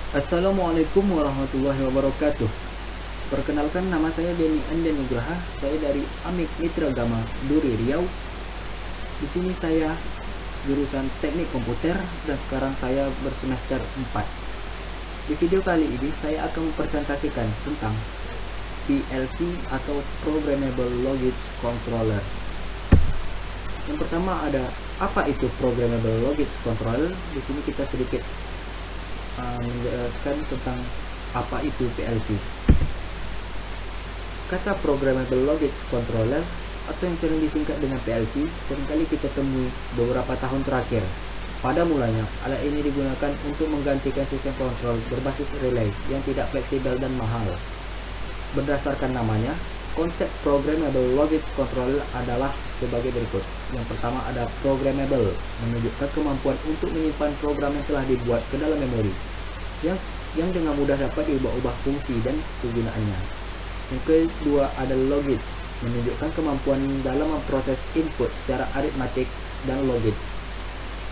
Assalamualaikum warahmatullahi wabarakatuh. Perkenalkan, nama saya Beni Anda Nugraha. Saya dari Amik Mitra Gama Duri Riau. Di sini saya jurusan Teknik Komputer dan sekarang saya bersemester 4. Di video kali ini saya akan mempresentasikan tentang PLC atau Programmable Logic Controller. Yang pertama ada apa itu Programmable Logic Controller. Di sini kita sedikit menjelaskan tentang apa itu PLC. Kata Programmable Logic Controller atau yang sering disingkat dengan PLC seringkali kita temui beberapa tahun terakhir. Pada mulanya, alat ini digunakan untuk menggantikan sistem kontrol berbasis relay yang tidak fleksibel dan mahal. Berdasarkan namanya, konsep Programmable Logic Controller adalah sebagai berikut. Yang pertama ada Programmable, menunjukkan kemampuan untuk menyimpan program yang telah dibuat ke dalam memori, yang dengan mudah dapat diubah-ubah fungsi dan kegunaannya. Yang kedua ada Logic, menunjukkan kemampuan dalam memproses input secara aritmatik dan logik,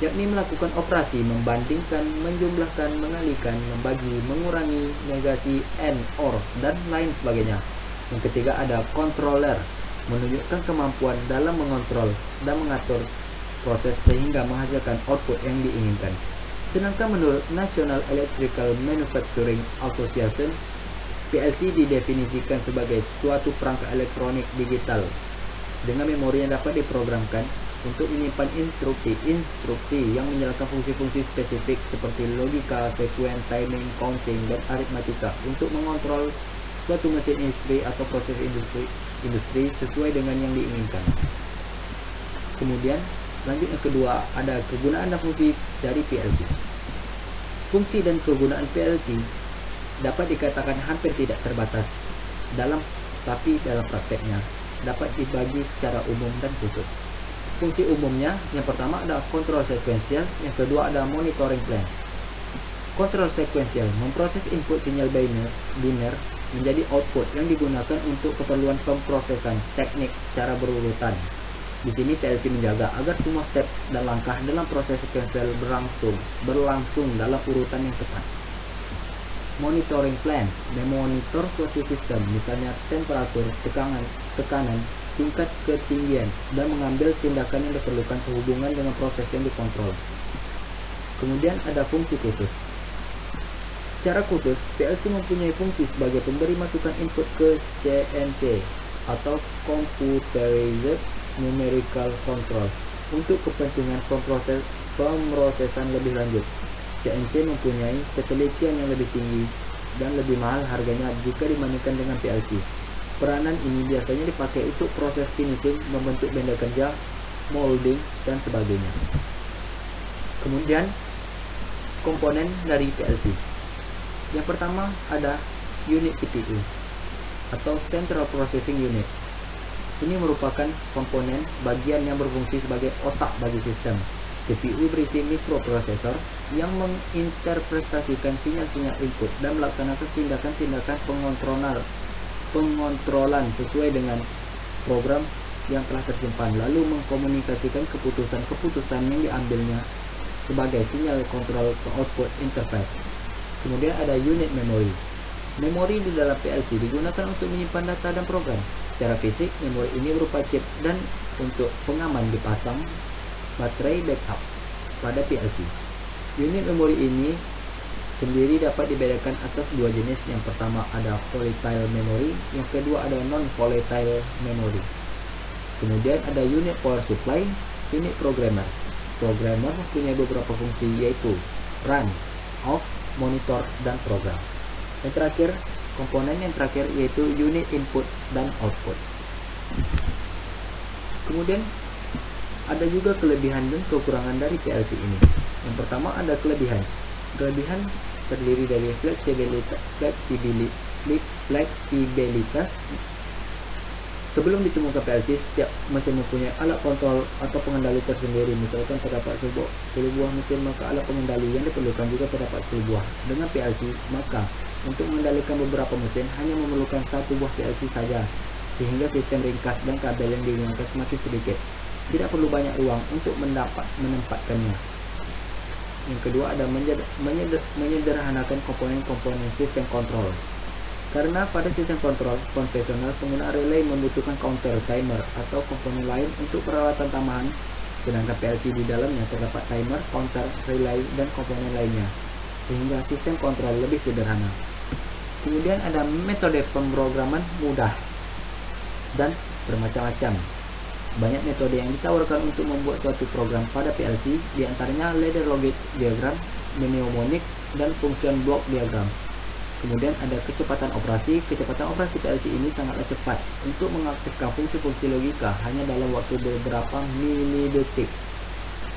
yakni melakukan operasi membandingkan, menjumlahkan, mengalihkan, membagi, mengurangi, negasi, and, or, dan lain sebagainya. Yang ketiga ada Controller, menunjukkan kemampuan dalam mengontrol dan mengatur proses sehingga menghasilkan output yang diinginkan. Sedangkan menurut National Electrical Manufacturing Association, PLC didefinisikan sebagai suatu perangkat elektronik digital dengan memori yang dapat diprogramkan untuk menyimpan instruksi yang menjalankan fungsi-fungsi spesifik seperti logika, sekuen, timing, counting, dan aritmatika untuk mengontrol suatu mesin industri atau proses industri sesuai dengan yang diinginkan. Kemudian lanjut yang kedua ada kegunaan dan fungsi dari PLC. Fungsi dan kegunaan PLC dapat dikatakan hampir tidak terbatas tapi dalam prakteknya dapat dibagi secara umum dan khusus. Fungsi umumnya yang pertama ada kontrol sekuensial, yang kedua ada monitoring plan. Kontrol sekuensial memproses input sinyal biner menjadi output yang digunakan untuk keperluan pemrosesan teknik secara berurutan. Di sini PLC menjaga agar semua step dan langkah dalam proses sekuensial berlangsung dalam urutan yang tepat. Monitoring plan memonitor suatu sistem, misalnya temperatur, tekanan, tingkat ketinggian, dan mengambil tindakan yang diperlukan sehubungan dengan proses yang dikontrol. Kemudian ada fungsi khusus. Secara khusus, PLC mempunyai fungsi sebagai pemberi masukan input ke CNC atau Computerized Numerical Control untuk kepentingan pemrosesan lebih lanjut. CNC mempunyai ketelitian yang lebih tinggi dan lebih mahal harganya jika dibandingkan dengan PLC. Peranan ini biasanya dipakai untuk proses finishing, membentuk benda kerja, molding, dan sebagainya. Kemudian, komponen dari PLC. Yang pertama ada unit CPU atau Central Processing Unit. Ini merupakan komponen bagian yang berfungsi sebagai otak bagi sistem. CPU berisi mikroprosesor yang menginterpretasikan sinyal-sinyal input dan melaksanakan tindakan-tindakan pengontrolan sesuai dengan program yang telah tersimpan, lalu mengkomunikasikan keputusan-keputusan yang diambilnya sebagai sinyal kontrol ke output interface. Kemudian ada unit memory. Memori di dalam PLC digunakan untuk menyimpan data dan program. Secara fisik, memori ini berupa chip dan untuk pengaman dipasang baterai backup pada PLC. Unit memori ini sendiri dapat dibedakan atas dua jenis. Yang pertama ada volatile memory, yang kedua ada non-volatile memory. Kemudian ada unit power supply, unit programmer. Programmer mempunyai beberapa fungsi yaitu run, off, monitor, dan program. Komponen yang terakhir yaitu unit input dan output. Kemudian ada juga kelebihan dan kekurangan dari PLC ini. Yang pertama ada kelebihan. Kelebihan terdiri dari fleksibilitas. Sebelum ditemukan PLC, setiap mesin mempunyai alat kontrol atau pengendali tersendiri. Misalkan terdapat 10 buah mesin, maka alat pengendali yang diperlukan juga terdapat 10 buah. Dengan PLC, maka untuk mengendalikan beberapa mesin hanya memerlukan satu buah PLC saja, sehingga sistem ringkas dan kabel yang digunakan semakin sedikit. Tidak perlu banyak ruang untuk menempatkannya. Yang kedua ada menyederhanakan komponen-komponen sistem kontrol. Karena pada sistem kontrol konvensional penggunaan relay membutuhkan counter, timer, atau komponen lain untuk peralatan tambahan, sedangkan PLC di dalamnya terdapat timer, counter, relay, dan komponen lainnya, sehingga sistem kontrol lebih sederhana. Kemudian ada metode pemrograman mudah dan bermacam-macam. Banyak metode yang ditawarkan untuk membuat suatu program pada PLC, diantaranya ladder logic diagram, mnemonic, dan function block diagram. Kemudian ada kecepatan operasi. Kecepatan operasi PLC ini sangatlah cepat untuk mengaktifkan fungsi-fungsi logika hanya dalam waktu beberapa milidetik.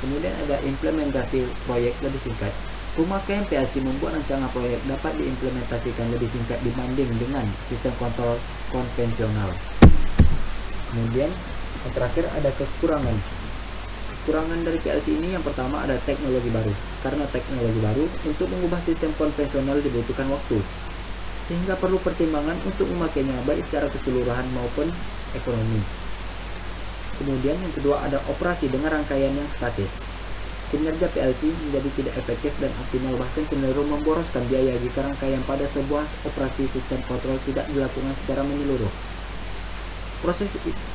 Kemudian ada implementasi proyek lebih singkat. Pemakaian PLC membuat rancangan proyek dapat diimplementasikan lebih singkat dibanding dengan sistem kontrol konvensional. Kemudian yang terakhir ada kekurangan. Kekurangan dari PLC ini yang pertama ada teknologi baru. Karena teknologi baru, untuk mengubah sistem konvensional dibutuhkan waktu, sehingga perlu pertimbangan untuk memakainya baik secara keseluruhan maupun ekonomi. Kemudian yang kedua ada operasi dengan rangkaian yang statis. Kinerja PLC menjadi tidak efektif dan optimal, bahkan cenderung memboroskan biaya jika rangkaian pada sebuah operasi sistem kontrol tidak dilakukan secara menyeluruh.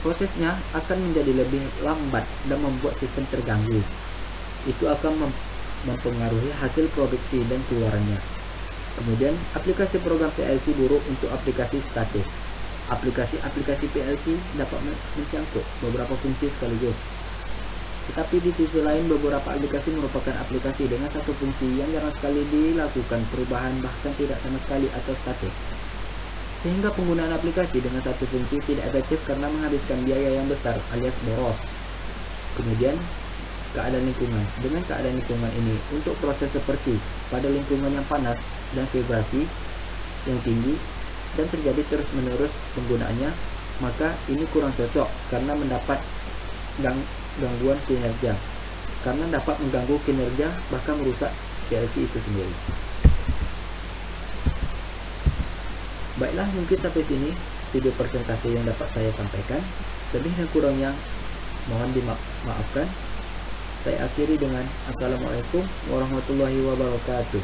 Prosesnya akan menjadi lebih lambat dan membuat sistem terganggu. Itu akan mempengaruhi hasil produksi dan keluarannya. Kemudian, aplikasi program PLC buruk untuk aplikasi statis. Aplikasi PLC dapat mencangkup beberapa fungsi sekaligus. Tetapi di sisi lain, beberapa aplikasi merupakan aplikasi dengan satu fungsi yang jarang sekali dilakukan perubahan, bahkan tidak sama sekali atau statis. Sehingga penggunaan aplikasi dengan satu fungsi tidak efektif karena menghabiskan biaya yang besar alias boros. Kemudian, keadaan lingkungan. Dengan keadaan lingkungan ini, untuk proses seperti pada lingkungan yang panas dan vibrasi yang tinggi dan terjadi terus-menerus penggunaannya, maka ini kurang cocok karena mendapat gangguan kinerja. Karena dapat mengganggu kinerja bahkan merusak PLC itu sendiri. Baiklah, mungkin sampai sini video presentasi yang dapat saya sampaikan. Lebih dan kurangnya mohon dimaafkan. Saya akhiri dengan Assalamualaikum warahmatullahi wabarakatuh.